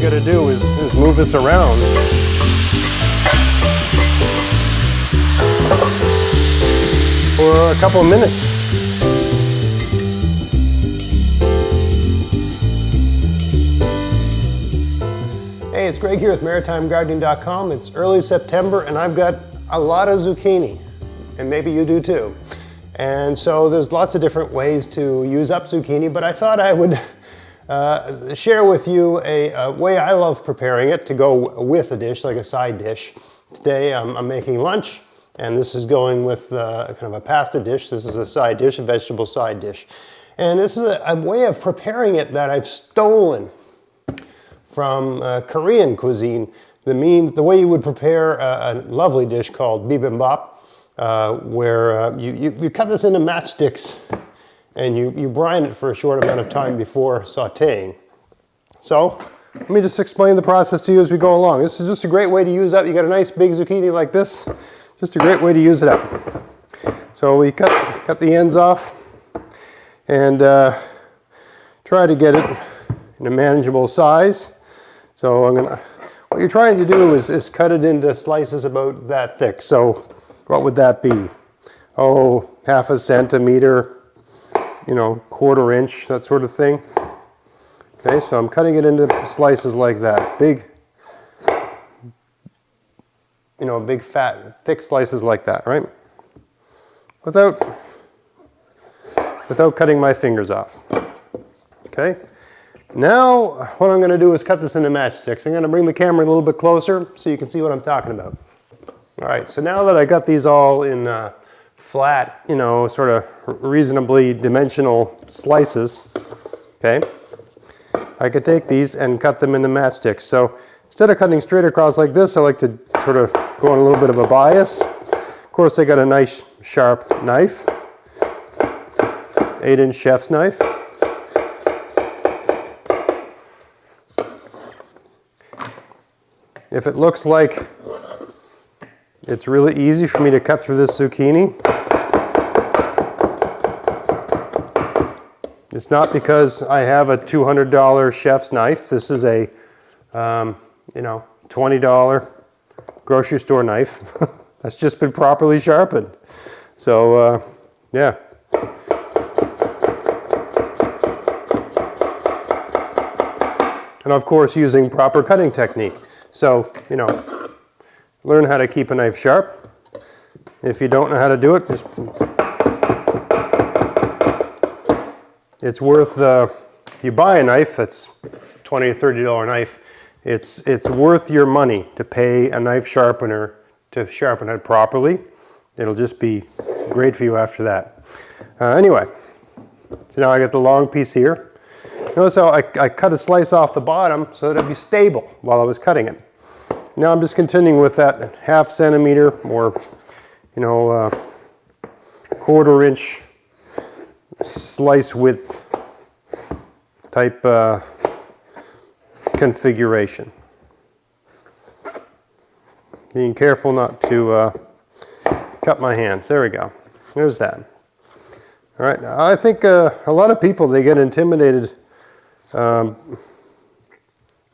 we got to do is move this around. For a couple of minutes. Hey, it's Greg here with MaritimeGardening.com. It's early September and I've got a lot of zucchini, and maybe you do too. And so there's lots of different ways to use up zucchini, but I thought I would share with you a way I love preparing it to go with a dish, like a side dish. Today I'm making lunch, and this is going with kind of a pasta dish. This is a side dish, a vegetable side dish. And this is a way of preparing it that I've stolen from Korean cuisine. The way you would prepare a lovely dish called bibimbap, where you cut this into matchsticks and you brine it for a short amount of time before sauteing. So let me just explain the process to you as we go along. This is just a great way to use up. You got a nice big zucchini like this, just a great way to use it up. So we cut the ends off and try to get it in a manageable size. So what you're trying to do is cut it into slices about that thick. So what would that be? Oh, half a centimeter, quarter inch, that sort of thing. Okay, so I'm cutting it into slices like that. Big, big fat, thick slices like that, right? Without cutting my fingers off. Okay? Now, what I'm going to do is cut this into matchsticks. I'm going to bring the camera a little bit closer so you can see what I'm talking about. All right, so now that I got these all in flat, sort of reasonably dimensional slices, okay, I could take these and cut them into matchsticks. So instead of cutting straight across like this, I like to sort of go on a little bit of a bias. Of course, I got a nice sharp knife, 8-inch chef's knife. If it looks like it's really easy for me to cut through this zucchini, it's not because I have a $200 chef's knife. This is a, $20 grocery store knife that's just been properly sharpened. So, yeah. And of course, using proper cutting technique. So, learn how to keep a knife sharp. If you don't know how to do it, it's worth, you buy a knife that's $20 or $30 knife, it's worth your money to pay a knife sharpener to sharpen it properly. It'll just be great for you after that. Anyway, so now I got the long piece here. Notice how I cut a slice off the bottom so that it'd be stable while I was cutting it. Now I'm just continuing with that half centimeter or, quarter inch slice width type configuration. Being careful not to cut my hands. There we go. There's that. All right. I think a lot of people, they get intimidated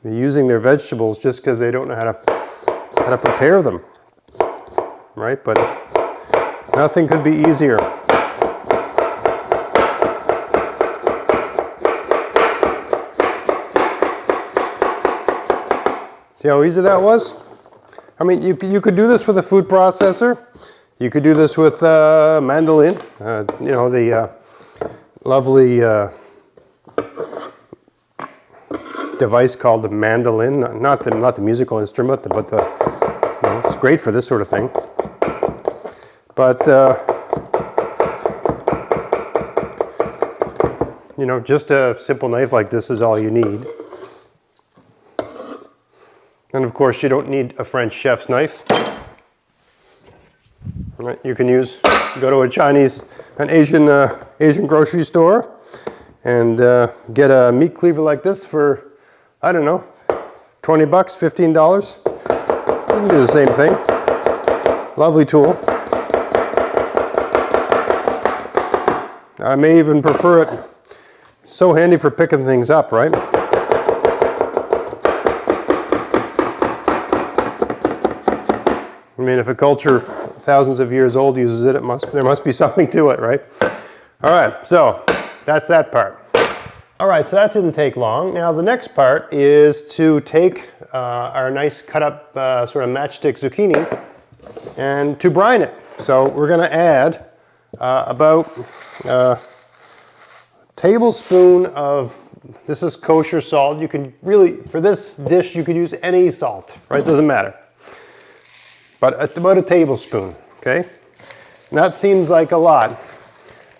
using their vegetables just because they don't know how to prepare them, right? But nothing could be easier. See how easy that was? I mean, you could do this with a food processor. You could do this with mandolin, the lovely device called the mandolin, not the musical instrument, but it's great for this sort of thing. But just a simple knife like this is all you need. And of course, you don't need a French chef's knife. Right? You can go to an Asian grocery store and get a meat cleaver like this for, I don't know, $20, $15. You can do the same thing. Lovely tool. I may even prefer it. It's so handy for picking things up, right? I mean, if a culture thousands of years old uses it, there must be something to it, right? All right, so that's that part. All right, so that didn't take long. Now the next part is to take our nice cut up sort of matchstick zucchini and to brine it. So we're going to add about a tablespoon of, this is kosher salt. You can really, for this dish, you could use any salt, right? Doesn't matter. But about a tablespoon, okay? And that seems like a lot,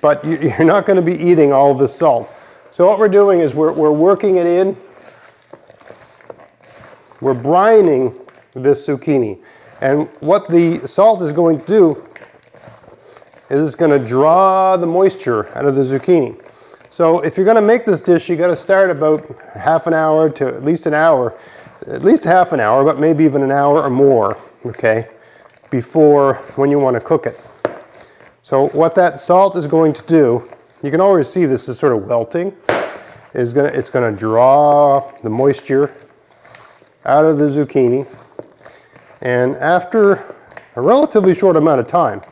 but you're not going to be eating all of the salt. So what we're doing is we're working it in. We're brining this zucchini. And what the salt is going to do is it's going to draw the moisture out of the zucchini. So if you're going to make this dish, you got to start about half an hour to at least an hour, at least half an hour, but maybe even an hour or more, okay, before when you want to cook it. So what that salt is going to do, you can already see this is sort of welting, it's going to draw the moisture out of the zucchini. And after a relatively short amount of time,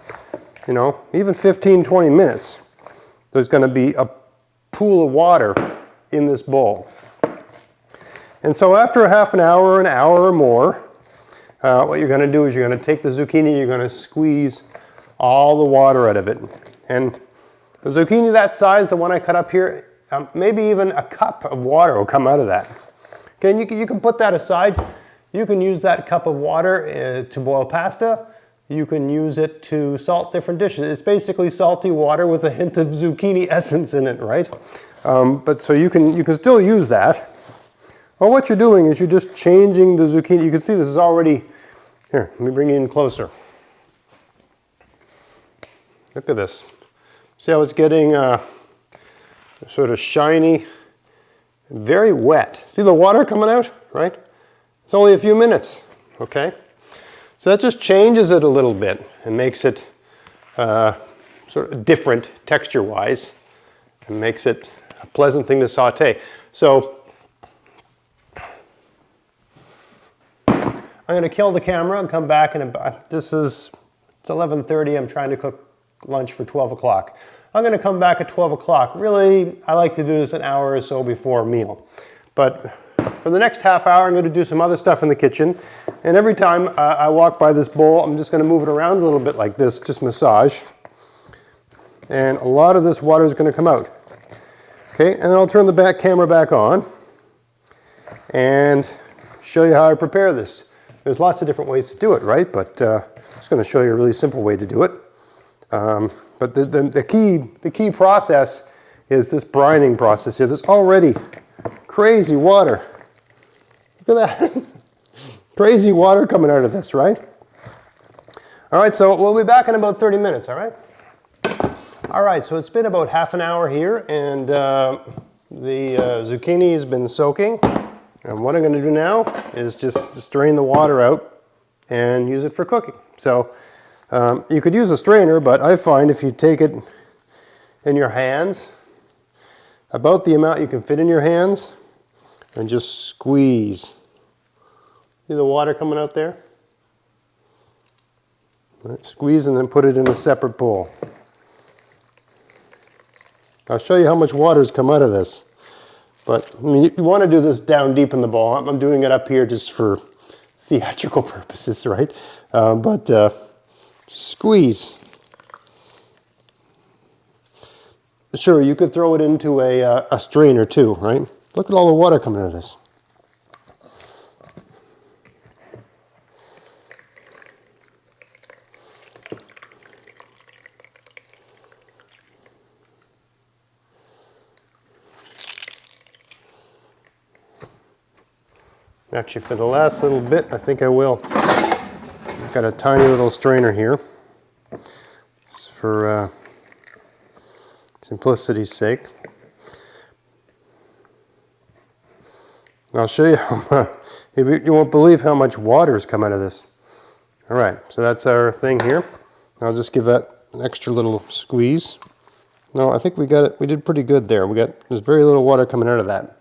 you know, even 15-20 minutes, there's going to be a pool of water in this bowl. And so after a half an hour or more, what you're going to do is you're going to take the zucchini, you're going to squeeze all the water out of it. And the zucchini that size, the one I cut up here, maybe even a cup of water will come out of that. Okay, and you can put that aside. You can use that cup of water to boil pasta. You can use it to salt different dishes. It's basically salty water with a hint of zucchini essence in it, right? But so you can still use that. Well, what you're doing is you're just changing the zucchini. You can see this is already, here, let me bring it in closer. Look at this. See how it's getting sort of shiny, very wet. See the water coming out, right? It's only a few minutes, okay? So that just changes it a little bit and makes it sort of different texture-wise and makes it a pleasant thing to saute. So I'm going to kill the camera and come back in about, it's 11:30, I'm trying to cook lunch for 12 o'clock. I'm going to come back at 12 o'clock. Really, I like to do this an hour or so before a meal. But for the next half hour, I'm going to do some other stuff in the kitchen. And every time I walk by this bowl, I'm just going to move it around a little bit like this, just massage. And a lot of this water is going to come out. Okay, and then I'll turn the camera back on and show you how I prepare this. There's lots of different ways to do it, right? But I'm just going to show you a really simple way to do it. But the key process is this brining process here. There's already crazy water. Look at that. Crazy water coming out of this, right? All right, so we'll be back in about 30 minutes, all right? All right, so it's been about half an hour here, and the zucchini has been soaking. And what I'm going to do now is just drain the water out and use it for cooking. So you could use a strainer, but I find if you take it in your hands, about the amount you can fit in your hands, and just squeeze. See the water coming out there? Right, squeeze and then put it in a separate bowl. I'll show you how much water's come out of this. But I mean, you want to do this down deep in the bowl. I'm doing it up here just for theatrical purposes, right? Squeeze. Sure, you could throw it into a strainer too, right? Look at all the water coming out of this. Actually, for the last little bit, I think I will. I've got a tiny little strainer here. It's for simplicity's sake. I'll show you how you won't believe how much water has come out of this. All right, so that's our thing here. I'll just give that an extra little squeeze. No, I think we got it. We did pretty good there. There's very little water coming out of that.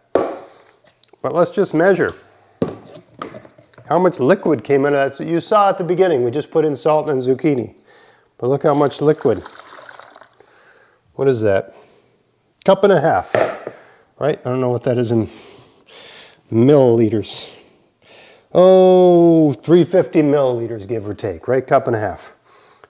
But let's just measure. how much liquid came out of that. So you saw at the beginning, we just put in salt and zucchini. But look how much liquid. What is that? Cup and a half, right? I don't know what that is in milliliters. Oh, 350 milliliters, give or take, right? Cup and a half.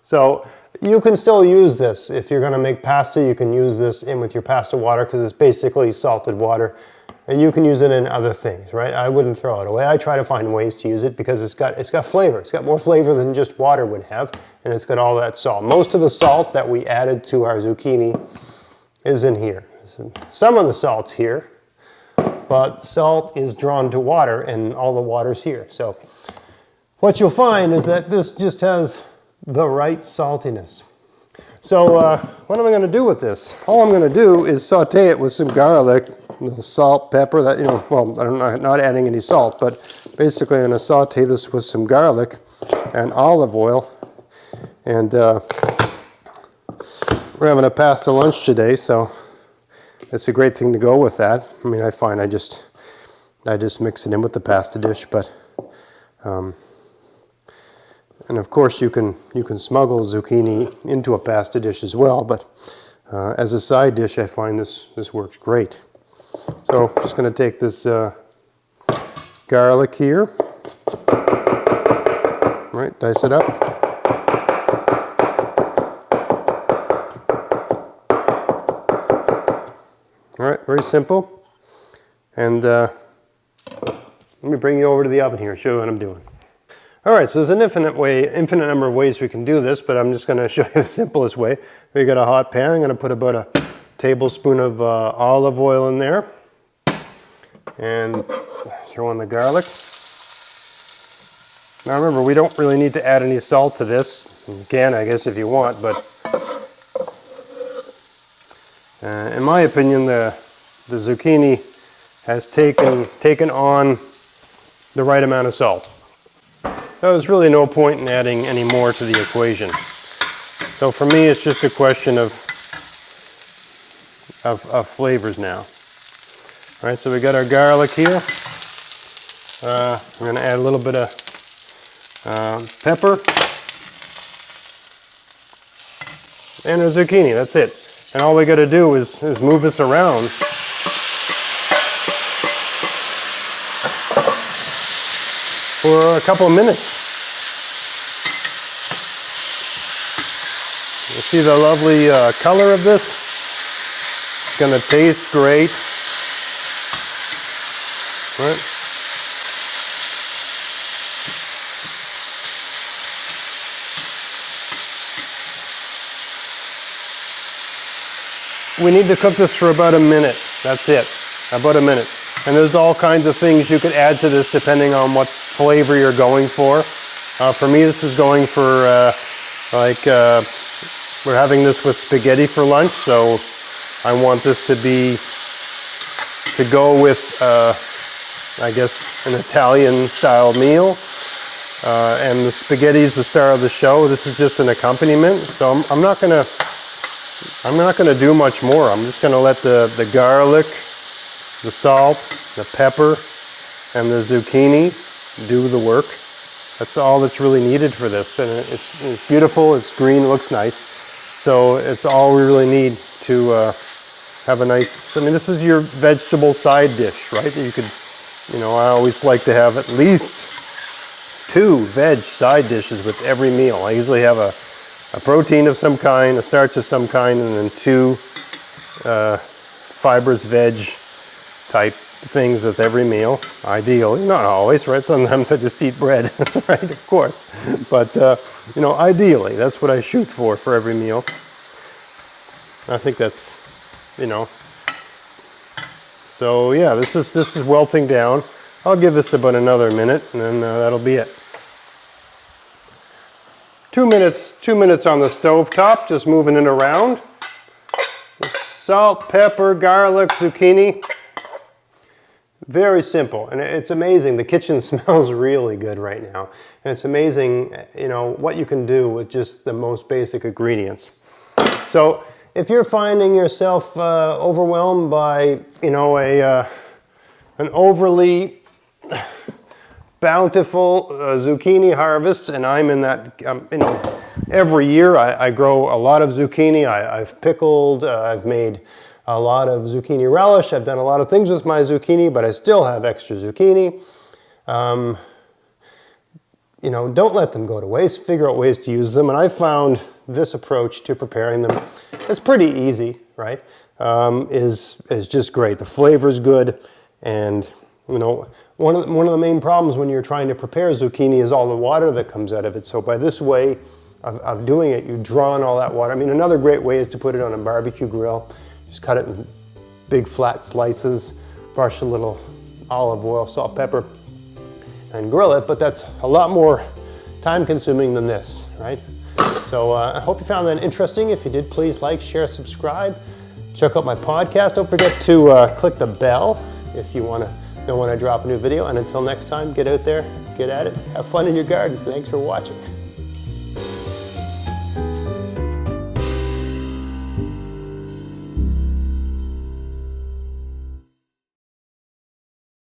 So you can still use this. If you're gonna make pasta, you can use this in with your pasta water because it's basically salted water. And you can use it in other things, right? I wouldn't throw it away. I try to find ways to use it because it's got flavor. It's got more flavor than just water would have, and it's got all that salt. Most of the salt that we added to our zucchini is in here. Some of the salt's here, but salt is drawn to water, and all the water's here. So what you'll find is that this just has the right saltiness. So what am I going to do with this? All I'm going to do is saute it with some garlic, salt, pepper. That, you know, well, I'm not adding any salt, but basically I'm going to saute this with some garlic and olive oil. And we're having a pasta lunch today, so it's a great thing to go with that. I mean, I find I just mix it in with the pasta dish, but and of course you can smuggle zucchini into a pasta dish as well, but as a side dish I find this works great. So I'm just going to take this garlic here, right, dice it up. All right, very simple. And let me bring you over to the oven here and show you what I'm doing. All right, so there's an infinite number of ways we can do this, but I'm just going to show you the simplest way. We got a hot pan. I'm going to put about a tablespoon of olive oil in there, and throw in the garlic. Now remember, we don't really need to add any salt to this. You can, I guess, if you want, but in my opinion, the zucchini has taken on the right amount of salt. So there's really no point in adding any more to the equation. So for me, it's just a question of flavors now. All right, so we got our garlic here. We're going to add a little bit of pepper and a zucchini. That's it. And all we got to do is move this around for a couple of minutes. You see the lovely color of this? It's going to taste great. Right? We need to cook this for about a minute. That's it, about a minute. And there's all kinds of things you could add to this depending on what flavor you're going for. For me, this is going for we're having this with spaghetti for lunch, so I want this to go with, I guess, an Italian style meal. And the spaghetti is the star of the show. This is just an accompaniment, so I'm not gonna do much more. I'm just gonna let the garlic, the salt, the pepper, and the zucchini do the work. That's all that's really needed for this. And it's beautiful, it's green, looks nice. So it's all we really need to have a nice, I mean, this is your vegetable side dish, right? You could, you know, I always like to have at least 2 veg side dishes with every meal. I usually have a protein of some kind, a starch of some kind, and then 2 fibrous veg type things with every meal, ideally. Not always, right? Sometimes I just eat bread, right? Of course. But, you know, ideally, that's what I shoot for every meal. I think that's, you know. So, yeah, this is welting down. I'll give this about another minute, and then that'll be it. 2 minutes on the stove top, just moving it around. Salt, pepper, garlic, zucchini. Very simple, and it's amazing. The kitchen smells really good right now. And it's amazing, you know, what you can do with just the most basic ingredients. So if you're finding yourself overwhelmed by, you know, an overly bountiful zucchini harvest, and I'm in that, you know, every year I grow a lot of zucchini. I've pickled, I've made a lot of zucchini relish. I've done a lot of things with my zucchini, but I still have extra zucchini. You know, don't let them go to waste. Figure out ways to use them. And I found this approach to preparing them is pretty easy, right? Is just great. The flavor's good, and you know, one of the main problems when you're trying to prepare zucchini is all the water that comes out of it. So by this way of doing it, you draw in all that water. I mean, another great way is to put it on a barbecue grill. Just cut it in big flat slices, brush a little olive oil, salt, pepper, and grill it, but that's a lot more time consuming than this, right? So I hope you found that interesting. If you did, please like, share, subscribe. Check out my podcast. Don't forget to click the bell if you want to know when I drop a new video. And until next time, get out there, get at it, have fun in your garden. Thanks for watching.